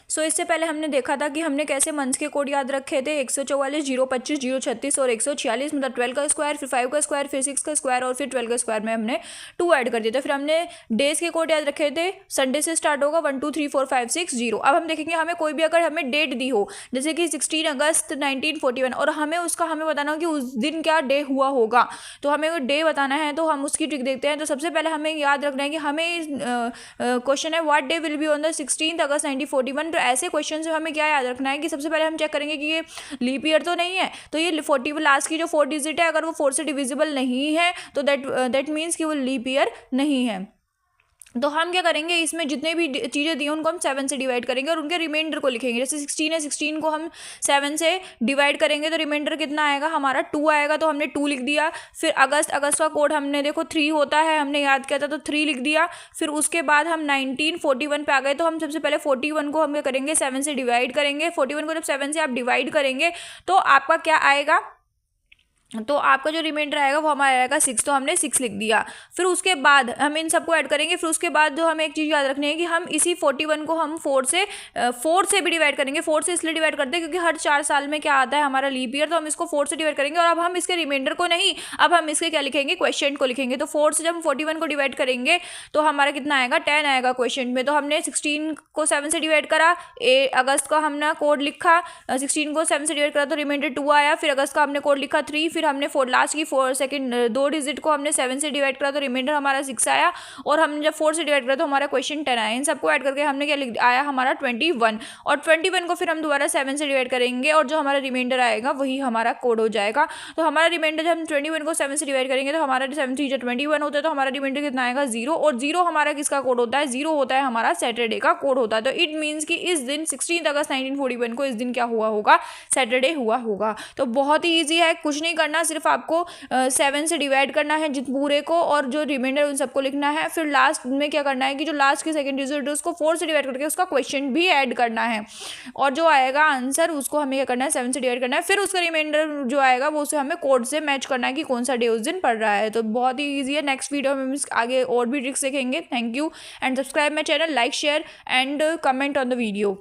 सो इससे पहले हमने देखा था कि हमने कैसे मंथ्स के कोड याद रखे थे, 144, 025, 036 और 146, मतलब 12 का स्क्वायर, फिर 5 का स्क्वायर, फिर 6 का स्क्वायर और फिर 12 का स्क्वायर में हमने 2 ऐड कर दिया था। फिर हमने डेज के कोड याद रखे थे, संडे से स्टार्ट होगा 1 2 3 4 5 6 0। अब हम देखेंगे हमें कोई भी अगर हमें डेट दी हो, जैसे कि 16 अगस्त 1941, और हमें बताना हो कि उस दिन क्या डे हुआ होगा, तो हमें वो डे बताना है। तो हम उसकी ट्रिक देखते हैं। तो सबसे पहले हमें याद रखना है कि हमें क्वेश्चन है what day will be on the 16 अगस्त 1941। तो ऐसे क्वेश्चन से हमें क्या याद रखना है कि सबसे पहले हम चेक करेंगे कि ये लीप ईयर तो नहीं है। तो ये 40 लास्ट की जो 4 डिजिट है, अगर वो 4 से डिविजिबल नहीं है तो दैट मीन्स कि वो लीप ईयर नहीं है। तो हम क्या करेंगे, इसमें जितने भी चीज़ें दी हैं उनको हम 7 से डिवाइड करेंगे और उनके रिमाइंडर को लिखेंगे। जैसे 16 है, 16 को हम 7 से डिवाइड करेंगे तो रिमाइंडर कितना आएगा हमारा 2 आएगा, तो हमने 2 लिख दिया। फिर अगस्त का कोड हमने देखो 3 होता है, हमने याद किया था तो 3 लिख दिया। फिर उसके बाद हम 1941 पे आ गए, तो हम सबसे पहले 41 को हम क्या करेंगे 7 से डिवाइड करेंगे। 41 को जब 7 से आप डिवाइड करेंगे तो आपका क्या आएगा, तो आपका जो रिमाइंडर आएगा वो हमारा आएगा 6, तो हमने 6 लिख दिया। फिर उसके बाद हम इन सबको ऐड करेंगे। फिर उसके बाद जो हमें एक चीज़ याद रखनी है कि हम इसी 41 को हम 4 से भी डिवाइड करेंगे। 4 से इसलिए डिवाइड करते हैं क्योंकि हर 4 साल में क्या आता है हमारा लीप ईयर, तो हम इसको 4 से डिवाइड करेंगे। और अब हम इसके रिमाइंडर को नहीं, अब हम इसके क्या लिखेंगे, क्वेश्चन को लिखेंगे। तो 4 से जब हम 41 को डिवाइड करेंगे तो हमारा कितना आएगा 10 आएगा क्वेश्चन में। तो हमने 16 को 7 से डिवाइड करा, अगस्त का हमने कोड लिखा, 16 को 7 से डिवाइड करा तो रिमाइंडर 2 आया। फिर अगस्त का हमने कोड लिखा 3, फिर हमने लास्ट की 4 सेकंड 2 डिजिट को हमने 7 से डिवाइड करा तो रिमाइंडर हमारा 6 आया। और हमने जब 4 से डिवाइड करा तो हमारा क्वेश्चन 10 आया। इन सबको ऐड करके हमने क्या लिख आया हमारा 21, और 21 को फिर हम दोबारा 7 से डिवाइड करेंगे और जो हमारा रिमाइंडर आएगा वही हमारा कोड हो जाएगा। तो हमारा रिमाइंडर जब हम 21 को 7 से डिवाइड करेंगे तो हमारा 7 3 21 होता है, तो हमारा रिमाइंडर कितना आएगा 0। और 0 हमारा किसका कोड होता है, 0 होता है हमारा सैटरडे का कोड होता है। तो इट मीन्स कि इस दिन 16 अगस्त 1941 को इस दिन क्या हुआ होगा, सैटरडे हुआ होगा। तो बहुत ही ईजी है, कुछ नहीं करना, सिर्फ आपको 7 से डिवाइड करना है जित पूरे को और जो रिमाइंडर उन सबको लिखना है। फिर लास्ट में क्या करना है कि जो लास्ट की सेकंड डिजिट है उसको 4 से डिवाइड करके उसका क्वेश्चन भी ऐड करना है, और जो आएगा आंसर उसको हमें क्या करना है 7 से डिवाइड करना है। फिर उसका रिमाइंडर जो आएगा वो उसे हमें कोड से मैच करना है कि कौन सा डे उस दिन पड़ रहा है। तो बहुत ही ईजी है। नेक्स्ट वीडियो में आगे और भी ट्रिक्स सीखेंगे। Thank you and subscribe my channel, like share and comment on the video.